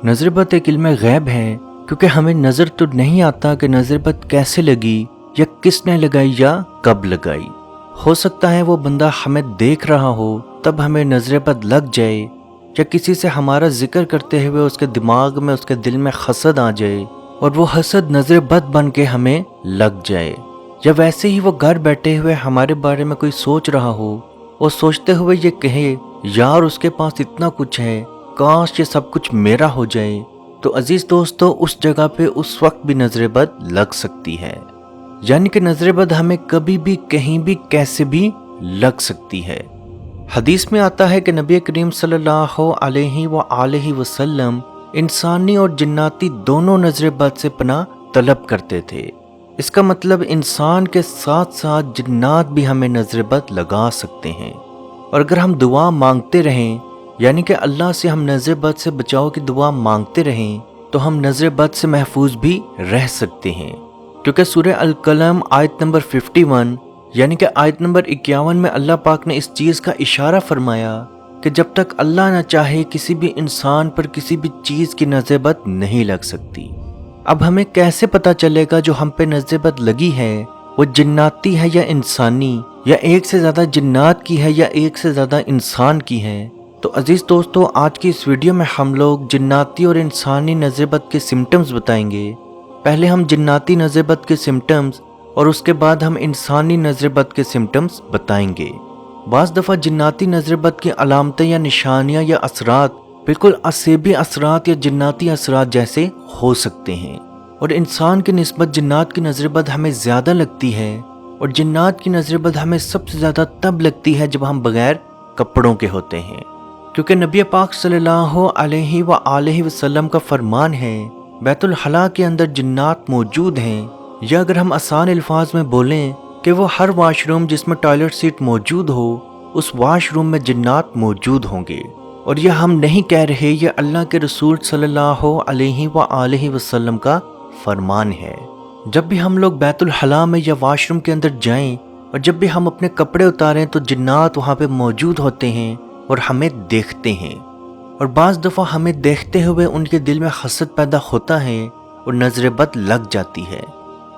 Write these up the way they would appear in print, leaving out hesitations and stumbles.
नज़र बद एक इल्म गैब है, क्योंकि हमें नज़र तो नहीं आता कि नज़र बद कैसे लगी या किसने लगाई या कब लगाई। हो सकता है वो बंदा हमें देख रहा हो तब हमें नज़र बद लग जाए, या किसी से हमारा जिक्र करते हुए उसके दिमाग में उसके दिल में हसद आ जाए और वो हसद नज़र बद बन के हमें लग जाए। या वैसे ही वो घर बैठे हुए हमारे बारे में कोई सोच रहा हो और सोचते हुए ये कहे, यार उसके पास इतना कुछ है, काश ये सब कुछ मेरा हो जाए। तो अजीज दोस्तों, उस जगह पे उस वक्त भी नजर बद लग सकती है। यानी कि नजर बद हमें कभी भी कहीं भी कैसे भी लग सकती है। हदीस में आता है कि नबी करीम सल्लल्लाहु अलैहि वसल्लम इंसानी और जिन्नाती दोनों नजर बद से पनाह तलब करते थे। इसका मतलब इंसान के साथ साथ जिन्नात भी हमें नजर बद लगा सकते हैं। और अगर हम दुआ मांगते रहें, यानी कि अल्लाह से हम नजर बद से बचाव की दुआ मांगते रहें, तो हम नजर बद से महफूज भी रह सकते हैं। क्योंकि सूरह अल कलम आयत नंबर 51 यानी कि आयत नंबर 51 में अल्लाह पाक ने इस चीज़ का इशारा फरमाया कि जब तक अल्लाह ना चाहे किसी भी इंसान पर किसी भी चीज़ की नजर बद नहीं लग सकती। अब हमें कैसे पता चलेगा जो हम पे नजर बद लगी है वो जिन्नाती है या इंसानी, या एक से ज़्यादा जिन्नात की है या एक से ज़्यादा इंसान की है? तो अजीज दोस्तों, आज की इस वीडियो में हम लोग जिन्नाती और इंसानी नजर बद के सिम्टम्स बताएंगे। पहले हम जिन्नाती नजर बद के सिम्टम्स और उसके बाद हम इंसानी नजर बद के सिम्टम्स बताएंगे। बाज़ दफ़ा जिन्नाती नजर बद की अलामतें या निशानियाँ या असरात बिल्कुल असेबी असरात या जिन्नाती असरात जैसे हो सकते हैं, और इंसान की निस्बत जिन्नात की नजर बद हमें ज़्यादा लगती है। और जिन्नात की नजर बद हमें सबसे ज़्यादा तब लगती है जब हम बगैर कपड़ों के होते हैं, क्योंकि नबी पाक सल्लल्लाहु अलैहि वसल्लम का फरमान है, बैतुल हला के अंदर जिन्नात मौजूद हैं। या अगर हम आसान अल्फाज में बोलें कि वो हर वाशरूम जिसमें टॉयलेट सीट मौजूद हो, उस वाशरूम में जिन्नात मौजूद होंगे। और यह हम नहीं कह रहे, यह अल्लाह के रसूल सल्लल्लाहु अलैहि वसल्लम का फरमान है। जब भी हम लोग बैतुल हला में या वाशरूम के अंदर जाएं और जब भी हम अपने कपड़े उतारें तो जिन्नात वहाँ पे मौजूद होते हैं और हमें देखते हैं। और बाज़ दफ़ा हमें देखते हुए उनके दिल में हसद पैदा होता है और नजर बद लग जाती है।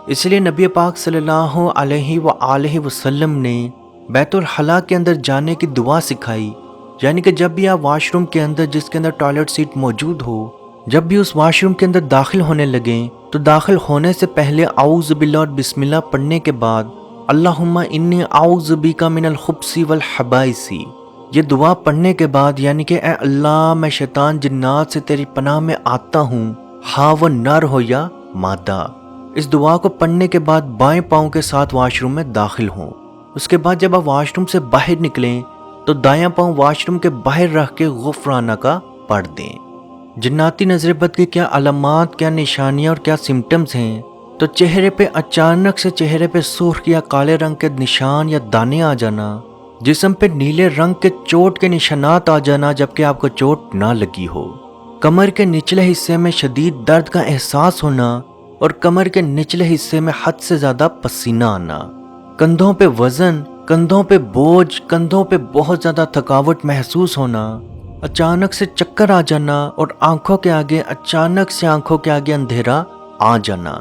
इसलिए नबी पाक सल्लल्लाहु अलैहि वसल्लम ने बैतुल हला के अंदर जाने की दुआ सिखाई। यानी कि जब भी आप वाशरूम के अंदर जिसके अंदर टॉयलेट सीट मौजूद हो, जब भी उस वाशरूम के अंदर दाखिल होने लगें तो दाखिल होने से पहले आऊज़ बिल्लाह और बिस्मिल्लाह पढ़ने के बाद अल्लाहुम्मा इन्नी आऊज़ बिका मिनल खुब्सी वल हबाइसी, ये दुआ पढ़ने के बाद यानी कि ए अल्लाह, मैं शैतान जिन्नात से तेरी पनाह में आता हूँ, हाँ वो नर हो या मादा। इस दुआ को पढ़ने के बाद बाएं पाँव के साथ वाशरूम में दाखिल हों। उसके बाद जब आप वाशरूम से बाहर निकलें तो दायां पाँव वाशरूम के बाहर रख के गुफराना का पढ़ दें। जिन्नाती नजर बद की क्या अलामात, क्या निशानियां और क्या सिम्टम्स हैं? तो चेहरे पे अचानक से चेहरे पे सुर्ख या काले रंग के निशान या दाने आ जाना, जिस्म पे नीले रंग के चोट के निशानात आ जाना जबकि आपको चोट ना लगी हो, कमर के निचले हिस्से में शदीद दर्द का एहसास होना और कमर के निचले हिस्से में हद से ज़्यादा पसीना आना, कंधों पे वज़न, कंधों पे बोझ, कंधों पे बहुत ज़्यादा थकावट महसूस होना, अचानक से चक्कर आ जाना और आंखों के आगे अचानक से आंखों के आगे अंधेरा आ जाना,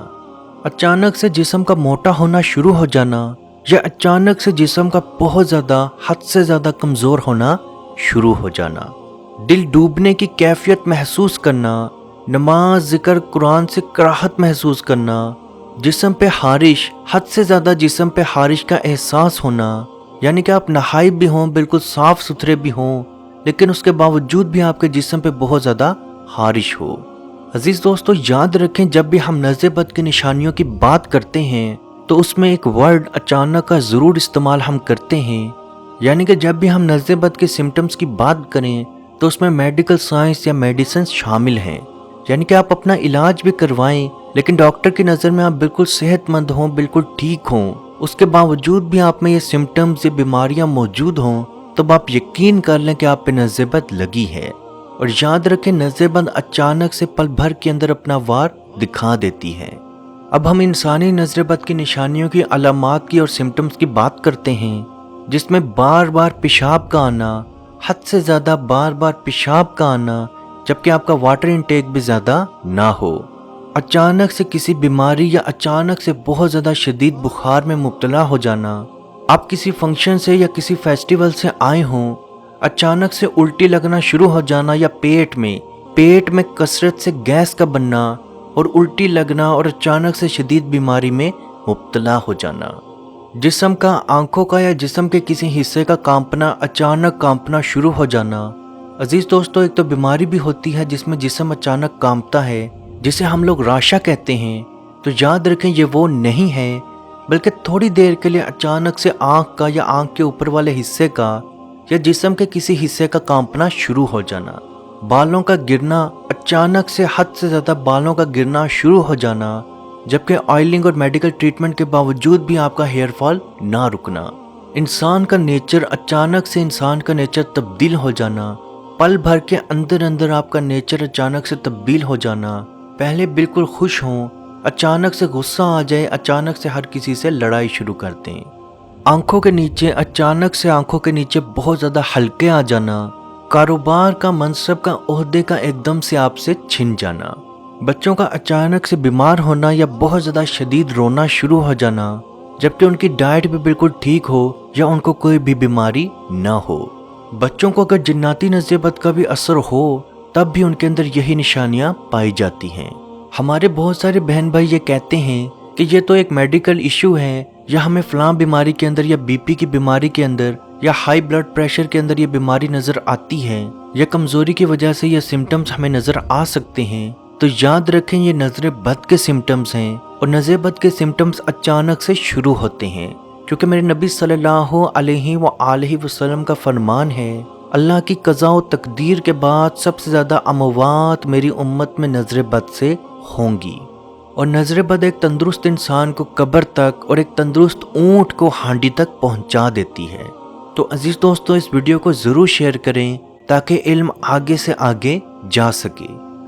अचानक से जिस्म का मोटा होना शुरू हो जाना, या अचानक से जिस्म का बहुत ज़्यादा हद से ज़्यादा कमज़ोर होना शुरू हो जाना, दिल डूबने की कैफियत महसूस करना, नमाज ज़िक्र कुरान से कराहत महसूस करना, जिस्म पे हारिश, हद से ज़्यादा जिस्म पे हारिश का एहसास होना, यानी कि आप नहाए भी हों, बिल्कुल साफ़ सुथरे भी हों, लेकिन उसके बावजूद भी आपके जिस्म पे बहुत ज़्यादा हारिश हो। अजीज़ दोस्तों, याद रखें, जब भी हम नजर बद की निशानियों की बात करते हैं तो उसमें एक वर्ड अचानक का ज़रूर इस्तेमाल हम करते हैं। यानी कि जब भी हम नजर बद के सिम्टम्स की बात करें तो उसमें मेडिकल साइंस या मेडिसिन शामिल हैं। यानी कि आप अपना इलाज भी करवाएं, लेकिन डॉक्टर की नज़र में आप बिल्कुल सेहतमंद हों, बिल्कुल ठीक हों, उसके बावजूद भी आप में ये सिम्टम्स, ये बीमारियां मौजूद हों, तब आप यकीन कर लें कि आप पे नजर बद लगी है। और याद रखें, नजर बद अचानक से पल भर के अंदर अपना वार दिखा देती है। अब हम इंसानी नजर बद की निशानियों की अलामात की और सिम्टम्स की बात करते हैं, जिसमें बार बार पेशाब का आना, हद से ज़्यादा बार बार पेशाब का आना, جبکہ آپ کا واٹر انٹیک بھی زیادہ نہ ہو۔ اچانک سے کسی بیماری یا اچانک سے بہت زیادہ شدید بخار میں مبتلا ہو جانا، آپ کسی فنکشن سے یا کسی فیسٹیول سے آئے ہوں، اچانک سے الٹی لگنا شروع ہو جانا یا پیٹ میں کثرت سے گیس کا بننا اور الٹی لگنا اور اچانک سے شدید بیماری میں مبتلا ہو جانا، جسم کا، آنکھوں کا یا جسم کے کسی حصے کا کانپنا، اچانک کانپنا شروع ہو جانا۔ عزیز دوستو، ایک تو بیماری بھی ہوتی ہے جس میں جسم اچانک کانپتا ہے، جسے ہم لوگ راشا کہتے ہیں، تو یاد رکھیں یہ وہ نہیں ہے، بلکہ تھوڑی دیر کے لیے اچانک سے آنکھ کا یا آنکھ کے اوپر والے حصے کا یا جسم کے کسی حصے کا کانپنا شروع ہو جانا، بالوں کا گرنا، اچانک سے حد سے زیادہ بالوں کا گرنا شروع ہو جانا، جبکہ آئلنگ اور میڈیکل ٹریٹمنٹ کے باوجود بھی آپ کا ہیئر فال نہ رکنا، انسان کا نیچر، اچانک سے انسان کا نیچر تبدیل ہو جانا، پل بھر کے اندر آپ کا نیچر اچانک سے تبدیل ہو جانا، پہلے بالکل خوش ہوں، اچانک سے غصہ آ جائے، اچانک سے ہر کسی سے لڑائی شروع کر دیں، آنکھوں کے نیچے، اچانک سے آنکھوں کے نیچے بہت زیادہ حلقے آ جانا، کاروبار کا، منصب کا، عہدے کا ایک دم سے آپ سے چھن جانا، بچوں کا اچانک سے بیمار ہونا یا بہت زیادہ شدید رونا شروع ہو جانا، جبکہ ان کی ڈائٹ بھی بالکل ٹھیک ہو یا ان کو کوئی بھی بیماری نہ ہو۔ بچوں کو اگر جناتی نظر بد کا بھی اثر ہو تب بھی ان کے اندر یہی نشانیاں پائی جاتی ہیں۔ ہمارے بہت سارے بہن بھائی یہ کہتے ہیں کہ یہ تو ایک میڈیکل ایشو ہے، یا ہمیں فلاں بیماری کے اندر یا بی پی کی بیماری کے اندر یا ہائی بلڈ پریشر کے اندر یہ بیماری نظر آتی ہے، یا کمزوری کی وجہ سے یہ سمٹمز ہمیں نظر آ سکتے ہیں، تو یاد رکھیں یہ نظر بد کے سمٹمز ہیں، اور نظر بد کے سمٹمز اچانک سے شروع ہوتے ہیں، کیونکہ میرے نبی صلی اللہ علیہ وآلہ وسلم کا فرمان ہے، اللہ کی قضاء و تقدیر کے بعد سب سے زیادہ اموات میری امت میں نظر بد سے ہوں گی، اور نظر بد ایک تندرست انسان کو قبر تک اور ایک تندرست اونٹ کو ہانڈی تک پہنچا دیتی ہے۔ تو عزیز دوستو، اس ویڈیو کو ضرور شیئر کریں تاکہ علم آگے سے آگے جا سکے۔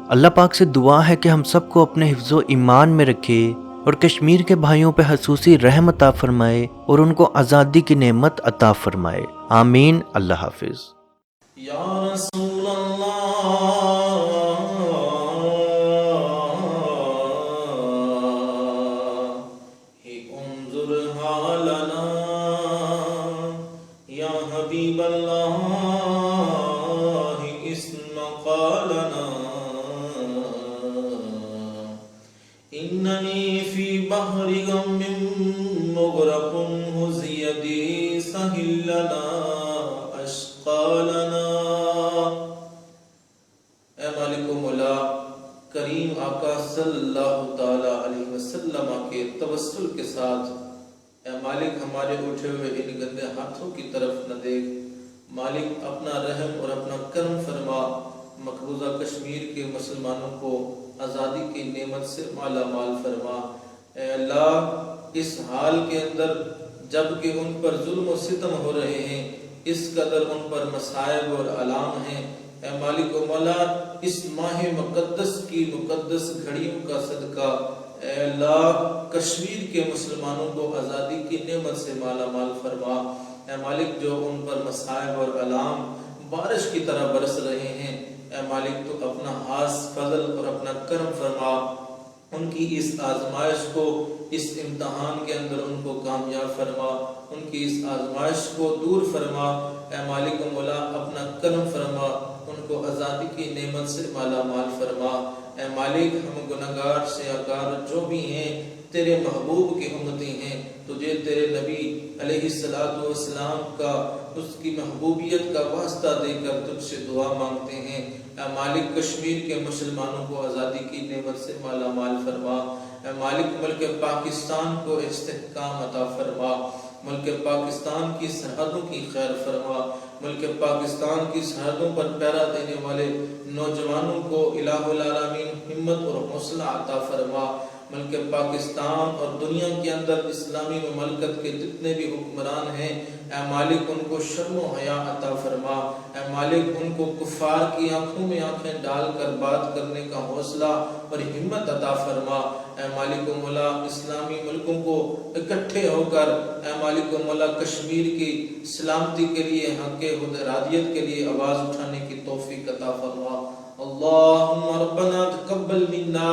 اللہ پاک سے دعا ہے کہ ہم سب کو اپنے حفظ و ایمان میں رکھے اور کشمیر کے بھائیوں پہ خصوصی رحم عطا فرمائے اور ان کو آزادی کی نعمت عطا فرمائے، آمین۔ اللہ حافظ۔ یا رسول اللہ انظر حالنا، یا حبیب اللہ اسمع قالنا، اننی فی بحر غم مغرق حز یدی سہل لنا اشقالنا۔ اے مالک و مولا کریم آقا صلی اللہ تعالی علیہ وسلم کے توسل کے ساتھ، اے مالک ہمارے اٹھے ہوئے ان گندے ہاتھوں کی طرف نہ دیکھ، مالک اپنا رحم اور اپنا کرم فرما، مقبوضہ کشمیر کے مسلمانوں کو آزادی کی نعمت سے مالا مال فرما۔ اے اللہ، اس حال کے اندر جب کہ ان پر ظلم و ستم ہو رہے ہیں، اس قدر ان پر مصائب اور علام ہیں، اے مالک و مولا اس ماہ مقدس کی مقدس گھڑیوں کا صدقہ، اے اللہ کشمیر کے مسلمانوں کو آزادی کی نعمت سے مالا مال فرما۔ اے مالک جو ان پر مصائب اور علام بارش کی طرح برس رہے ہیں، اے مالک تو اپنا خاص فضل اور اپنا کرم فرما، ان کی اس آزمائش کو، اس امتحان کے اندر ان کو کامیاب فرما، ان کی اس آزمائش کو دور فرما، اے مالک و مولا اپنا کرم فرما، ان کو آزادی کی نعمت سے مالا مال فرما۔ اے مالک ہم گناہگار سیاہکار جو بھی ہیں تیرے محبوب کی امتی ہیں، تجھے تیرے نبی علیہ السلام کا، اس کی محبوبیت کا واسطہ دے کر تجھ سے دعا مانگتے ہیں۔ اے مالک کشمیر کے مسلمانوں کو آزادی کی نعمت سے مالا مال فرما۔ اے مالک ملک پاکستان کو استحکام عطا فرما، ملک پاکستان کی سرحدوں کی خیر فرما، ملک پاکستان کی سرحدوں پر پہرا دینے والے نوجوانوں کو الہ العالمین ہمت اور حوصلہ عطا فرما، ملک پاکستان اور دنیا کے اندر اسلامی مملکت کے جتنے بھی حکمران ہیں، اے مالک ان کو شرم و حیا عطا فرما، اے مالک ان کو کفار کی آنکھوں میں آنکھیں ڈال کر بات کرنے کا حوصلہ اور ہمت عطا فرما۔ اے مالک و مولا اسلامی ملکوں کو اکٹھے ہو کر، اے مالک و مولا کشمیر کی سلامتی کے لیے، حق ارادیت کے لیے آواز اٹھانے کی توفیق عطا فرما۔ اللہ اللهم ربنا تقبل منا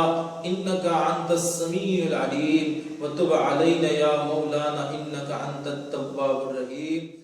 انك انت السميع العليم وتب علينا يا مولانا انك انت التواب الرحيم.